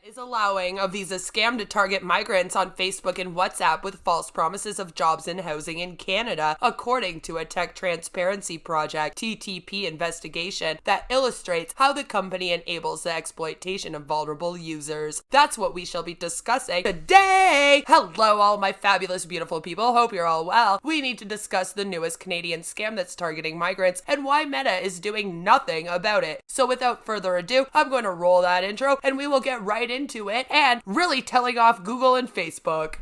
is allowing a visa scam to target migrants on Facebook and WhatsApp with false promises of jobs and housing in Canada, according to a Tech Transparency Project (TTP) investigation that illustrates how the company enables the exploitation of vulnerable users. That's what we shall be discussing today! Hello, all my fabulous, beautiful people. Hope you're all well. We need to discuss the newest Canadian scam that's targeting migrants and why Meta is doing nothing about it. So without further ado, I'm going to roll that intro and we will get right into it and really telling off Google and Facebook.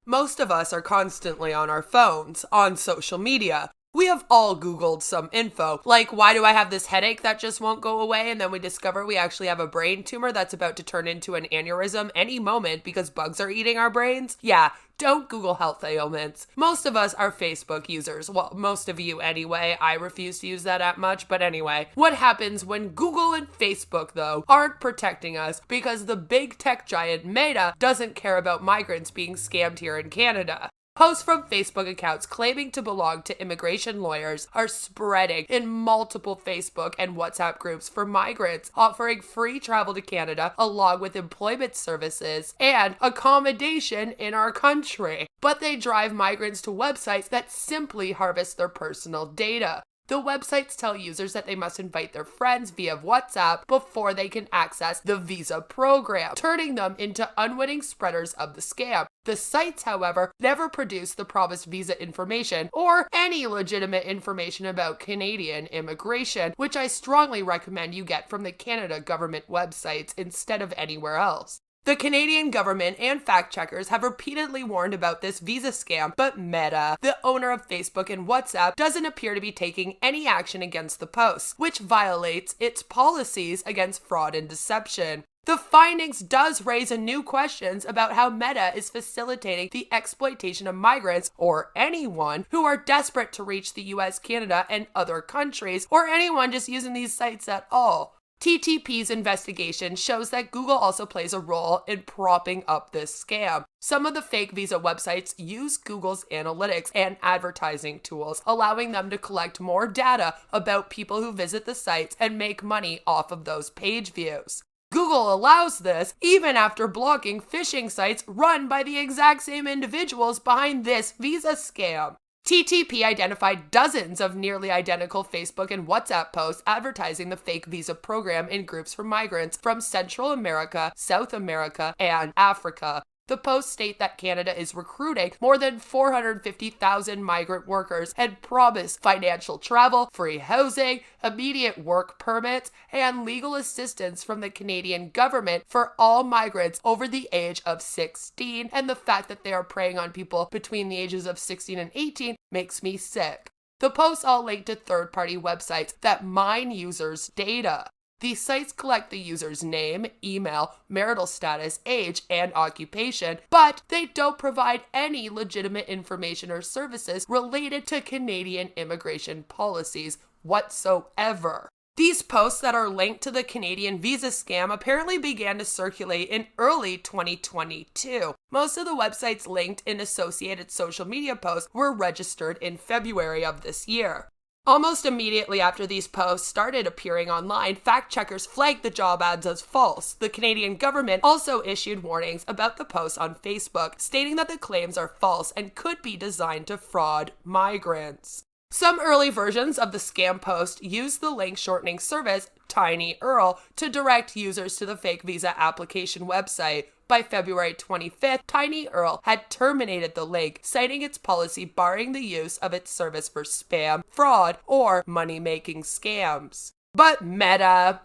Most of us are constantly on our phones, on social media. We have all Googled some info, like why do I have this headache that just won't go away, and then we discover we actually have a brain tumor that's about to turn into an aneurysm any moment because bugs are eating our brains? Yeah, don't Google health ailments. Most of us are Facebook users. Well, most of you anyway. I refuse to use that app much, but anyway. What happens when Google and Facebook, though, aren't protecting us because the big tech giant Meta doesn't care about migrants being scammed here in Canada? Posts from Facebook accounts claiming to belong to immigration lawyers are spreading in multiple Facebook and WhatsApp groups for migrants, offering free travel to Canada along with employment services and accommodation in our country. But they drive migrants to websites that simply harvest their personal data. The websites tell users that they must invite their friends via WhatsApp before they can access the visa program, turning them into unwitting spreaders of the scam. The sites, however, never produce the promised visa information or any legitimate information about Canadian immigration, which I strongly recommend you get from the Canada government websites instead of anywhere else. The Canadian government and fact-checkers have repeatedly warned about this visa scam, but Meta, the owner of Facebook and WhatsApp, doesn't appear to be taking any action against the posts, which violates its policies against fraud and deception. The findings does raise new questions about how Meta is facilitating the exploitation of migrants or anyone who are desperate to reach the US, Canada, and other countries, or anyone just using these sites at all. TTP's investigation shows that Google also plays a role in propping up this scam. Some of the fake visa websites use Google's analytics and advertising tools, allowing them to collect more data about people who visit the sites and make money off of those page views. Google allows this even after blocking phishing sites run by the exact same individuals behind this visa scam. TTP identified dozens of nearly identical Facebook and WhatsApp posts advertising the fake visa program in groups for migrants from Central America, South America, and Africa. The posts state that Canada is recruiting more than 450,000 migrant workers and promise financial travel, free housing, immediate work permits, and legal assistance from the Canadian government for all migrants over the age of 16. And the fact that they are preying on people between the ages of 16 and 18 makes me sick. The posts all link to third-party websites that mine users' data. These sites collect the user's name, email, marital status, age, and occupation, but they don't provide any legitimate information or services related to Canadian immigration policies whatsoever. These posts that are linked to the Canadian visa scam apparently began to circulate in early 2022. Most of the websites linked in associated social media posts were registered in February of this year. Almost immediately after these posts started appearing online, fact-checkers flagged the job ads as false. The Canadian government also issued warnings about the posts on Facebook, stating that the claims are false and could be designed to fraud migrants. Some early versions of the scam post used the link shortening service TinyURL to direct users to the fake visa application website. By February 25th, TinyURL had terminated the link, citing its policy barring the use of its service for spam, fraud, or money-making scams. But Meta,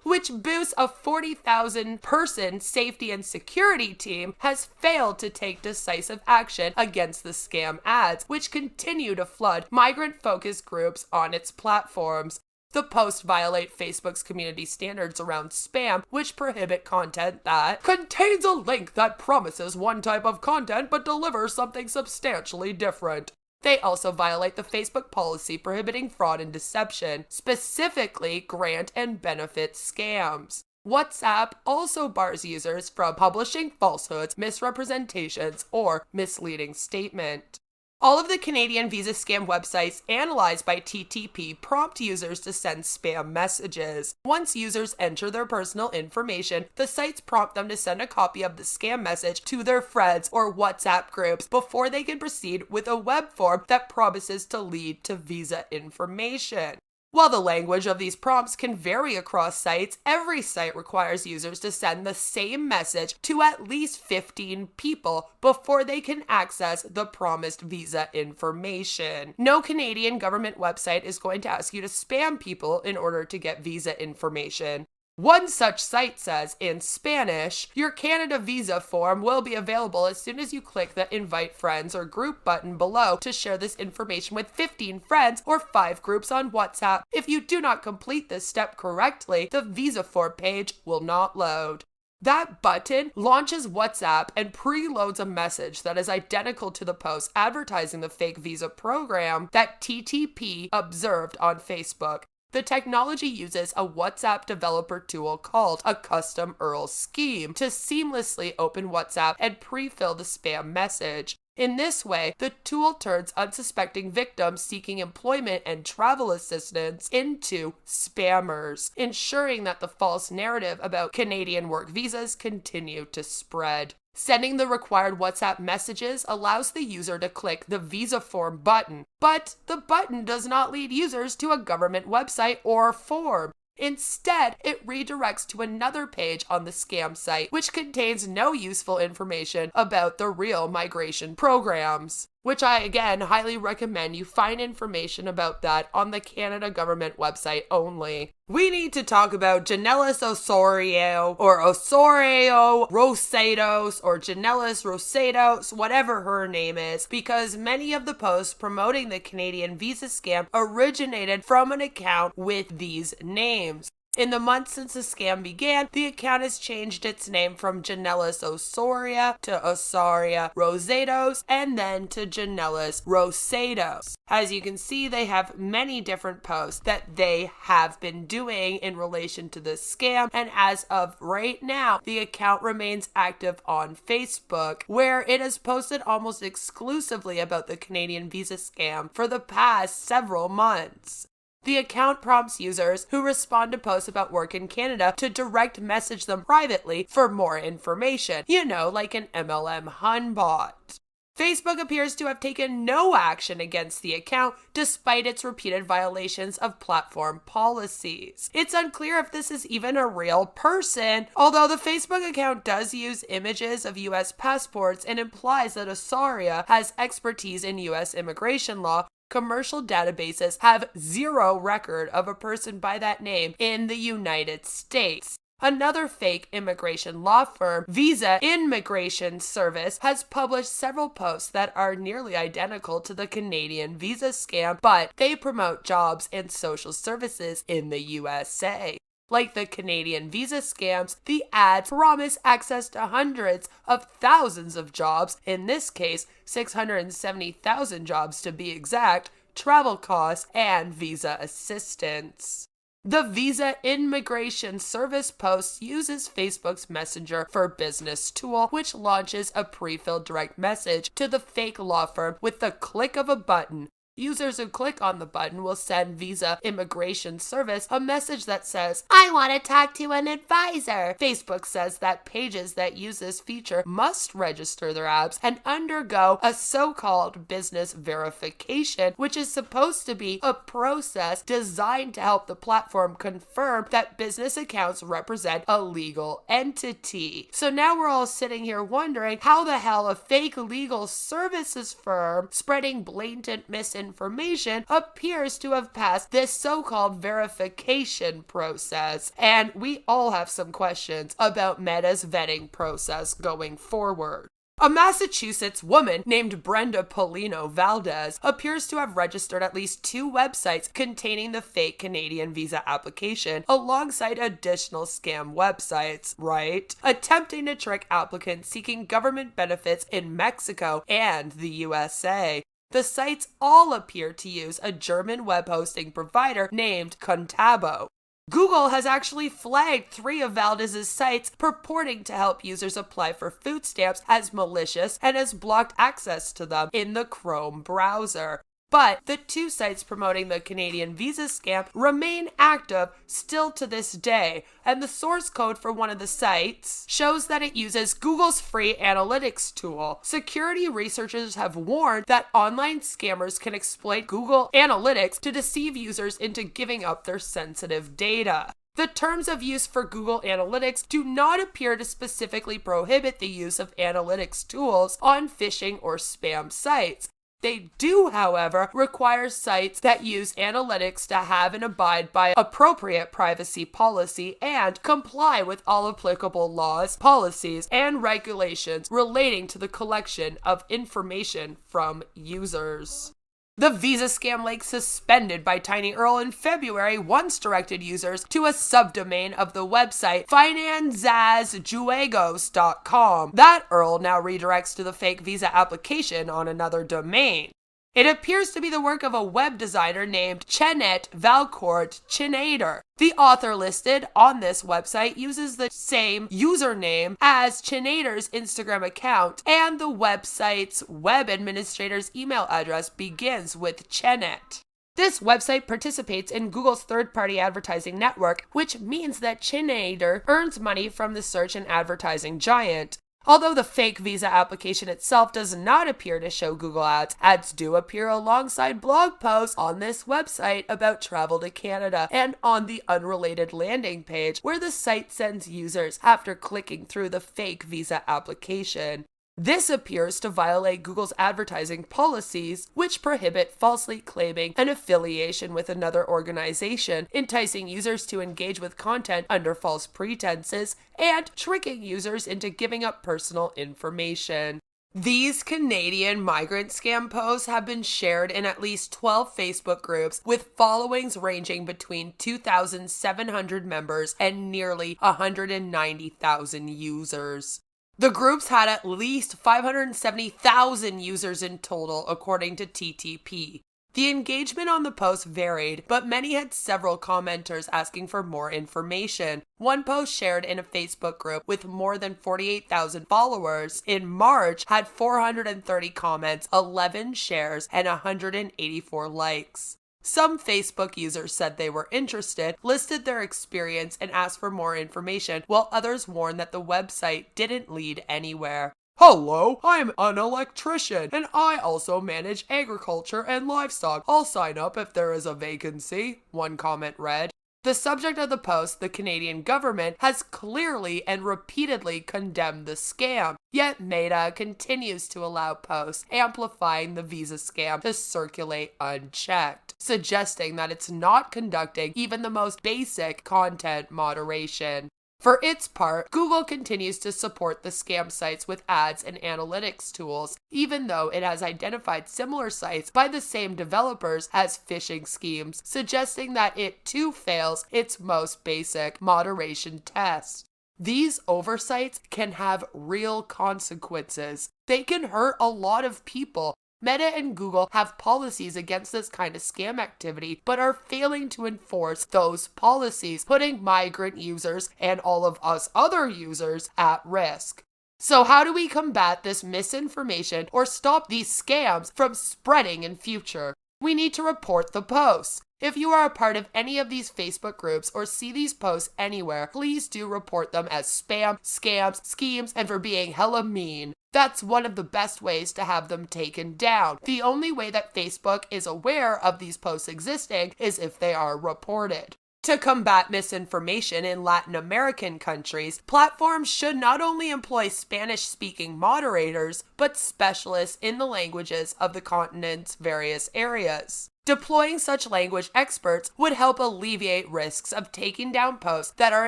which boasts a 40,000 person safety and security team, has failed to take decisive action against the scam ads, which continue to flood migrant-focused groups on its platforms. The posts violate Facebook's community standards around spam, which prohibit content that contains a link that promises one type of content but delivers something substantially different. They also violate the Facebook policy prohibiting fraud and deception, specifically grant and benefit scams. WhatsApp also bars users from publishing falsehoods, misrepresentations, or misleading statements. All of the Canadian visa scam websites analyzed by TTP prompt users to send spam messages. Once users enter their personal information, the sites prompt them to send a copy of the scam message to their friends or WhatsApp groups before they can proceed with a web form that promises to lead to visa information. While the language of these prompts can vary across sites, every site requires users to send the same message to at least 15 people before they can access the promised visa information. No Canadian government website is going to ask you to spam people in order to get visa information. One such site says, in Spanish, your Canada visa form will be available as soon as you click the Invite Friends or Group button below to share this information with 15 friends or 5 groups on WhatsApp. If you do not complete this step correctly, the visa form page will not load. That button launches WhatsApp and preloads a message that is identical to the post advertising the fake visa program that TTP observed on Facebook. The technology uses a WhatsApp developer tool called a custom URL scheme to seamlessly open WhatsApp and pre-fill the spam message. In this way, the tool turns unsuspecting victims seeking employment and travel assistance into spammers, ensuring that the false narrative about Canadian work visas continue to spread. Sending the required WhatsApp messages allows the user to click the visa form button, but the button does not lead users to a government website or form. Instead, it redirects to another page on the scam site, which contains no useful information about the real migration programs, which I, again, highly recommend you find information about that on the Canada government website only. We need to talk about Janellis Osorio, or Osorio Rosados, or Janellis Rosados, whatever her name is, because many of the posts promoting the Canadian visa scam originated from an account with these names. In the months since the scam began, the account has changed its name from Janellis Osoria to Osoria Rosados and then to Janellis Rosados. As you can see, they have many different posts that they have been doing in relation to this scam, and as of right now, the account remains active on Facebook, where it has posted almost exclusively about the Canadian visa scam for the past several months. The account prompts users who respond to posts about work in Canada to direct message them privately for more information, like an MLM Hun bot. Facebook appears to have taken no action against the account despite its repeated violations of platform policies. It's unclear if this is even a real person, although the Facebook account does use images of US passports and implies that Osoria has expertise in US immigration law. Commercial databases have zero record of a person by that name in the United States. Another fake immigration law firm, Visa Immigration Service, has published several posts that are nearly identical to the Canadian visa scam, but they promote jobs and social services in the USA. Like the Canadian visa scams, the ads promise access to hundreds of thousands of jobs, in this case 670,000 jobs to be exact, travel costs, and visa assistance. The Visa Immigration Service post uses Facebook's Messenger for Business tool, which launches a pre-filled direct message to the fake law firm with the click of a button. Users who click on the button will send Visa Immigration Service a message that says, "I want to talk to an advisor." Facebook says that pages that use this feature must register their apps and undergo a so-called business verification, which is supposed to be a process designed to help the platform confirm that business accounts represent a legal entity. So now we're all sitting here wondering how the hell a fake legal services firm spreading blatant misinformation misinformation appears to have passed this so-called verification process, and we all have some questions about Meta's vetting process going forward. A Massachusetts woman named Brenda Polino Valdez appears to have registered at least 2 websites containing the fake Canadian visa application alongside additional scam websites, right? Attempting to trick applicants seeking government benefits in Mexico and the USA. The sites all appear to use a German web hosting provider named Contabo. Google has actually flagged 3 of Valdez's sites purporting to help users apply for food stamps as malicious and has blocked access to them in the Chrome browser. But the 2 sites promoting the Canadian visa scam remain active still to this day, and the source code for one of the sites shows that it uses Google's free analytics tool. Security researchers have warned that online scammers can exploit Google Analytics to deceive users into giving up their sensitive data. The terms of use for Google Analytics do not appear to specifically prohibit the use of analytics tools on phishing or spam sites. They do, however, require sites that use analytics to have and abide by appropriate privacy policy and comply with all applicable laws, policies, and regulations relating to the collection of information from users. The visa scam link suspended by Tiny Earl in February once directed users to a subdomain of the website finanzasjuegos.com. That Earl now redirects to the fake visa application on another domain. It appears to be the work of a web designer named Chenet Valcourt Chinader. The author listed on this website uses the same username as Chinader's Instagram account, and the website's web administrator's email address begins with Chenet. This website participates in Google's third-party advertising network, which means that Chinader earns money from the search and advertising giant. Although the fake visa application itself does not appear to show Google ads, ads do appear alongside blog posts on this website about travel to Canada and on the unrelated landing page where the site sends users after clicking through the fake visa application. This appears to violate Google's advertising policies, which prohibit falsely claiming an affiliation with another organization, enticing users to engage with content under false pretenses, and tricking users into giving up personal information. These Canadian migrant scam posts have been shared in at least 12 Facebook groups with followings ranging between 2,700 members and nearly 190,000 users. The groups had at least 570,000 users in total, according to TTP. The engagement on the post varied, but many had several commenters asking for more information. One post shared in a Facebook group with more than 48,000 followers in March had 430 comments, 11 shares, and 184 likes. Some Facebook users said they were interested, listed their experience, and asked for more information, while others warned that the website didn't lead anywhere. "Hello, I'm an electrician, and I also manage agriculture and livestock. I'll sign up if there is a vacancy," one comment read. The subject of the post, the Canadian government, has clearly and repeatedly condemned the scam, yet Meta continues to allow posts amplifying the visa scam to circulate unchecked, suggesting that it's not conducting even the most basic content moderation. For its part, Google continues to support the scam sites with ads and analytics tools, even though it has identified similar sites by the same developers as phishing schemes, suggesting that it too fails its most basic moderation test. These oversights can have real consequences. They can hurt a lot of people. Meta and Google have policies against this kind of scam activity, but are failing to enforce those policies, putting migrant users and all of us other users at risk. So how do we combat this misinformation or stop these scams from spreading in future? We need to report the posts. If you are a part of any of these Facebook groups or see these posts anywhere, please do report them as spam, scams, schemes, and for being hella mean. That's one of the best ways to have them taken down. The only way that Facebook is aware of these posts existing is if they are reported. To combat misinformation in Latin American countries, platforms should not only employ Spanish-speaking moderators, but specialists in the languages of the continent's various areas. Deploying such language experts would help alleviate risks of taking down posts that are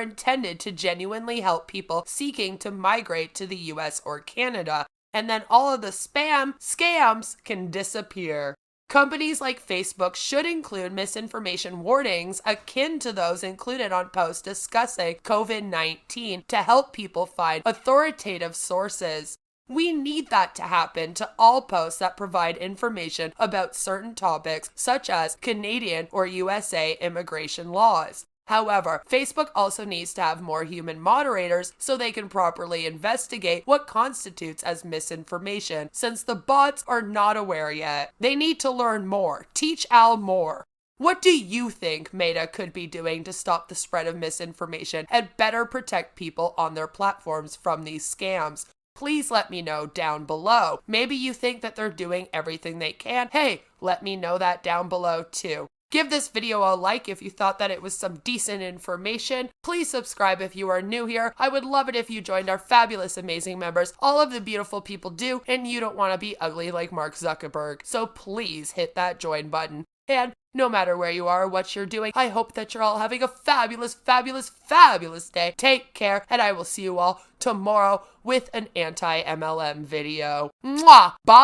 intended to genuinely help people seeking to migrate to the US or Canada, and then all of the scams can disappear. Companies like Facebook should include misinformation warnings akin to those included on posts discussing COVID-19 to help people find authoritative sources. We need that to happen to all posts that provide information about certain topics, such as Canadian or USA immigration laws. However, Facebook also needs to have more human moderators so they can properly investigate what constitutes as misinformation, since the bots are not aware yet. They need to learn more. Teach Al more. What do you think Meta could be doing to stop the spread of misinformation and better protect people on their platforms from these scams? Please let me know down below. Maybe you think that they're doing everything they can. Hey, let me know that down below too. Give this video a like if you thought that it was some decent information. Please subscribe if you are new here. I would love it if you joined our fabulous, amazing members. All of the beautiful people do, and you don't want to be ugly like Mark Zuckerberg. So please hit that join button. And no matter where you are or what you're doing, I hope that you're all having a fabulous, fabulous, fabulous day. Take care, and I will see you all tomorrow with an anti-MLM video. Mwah! Bye!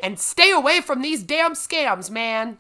And stay away from these damn scams, man!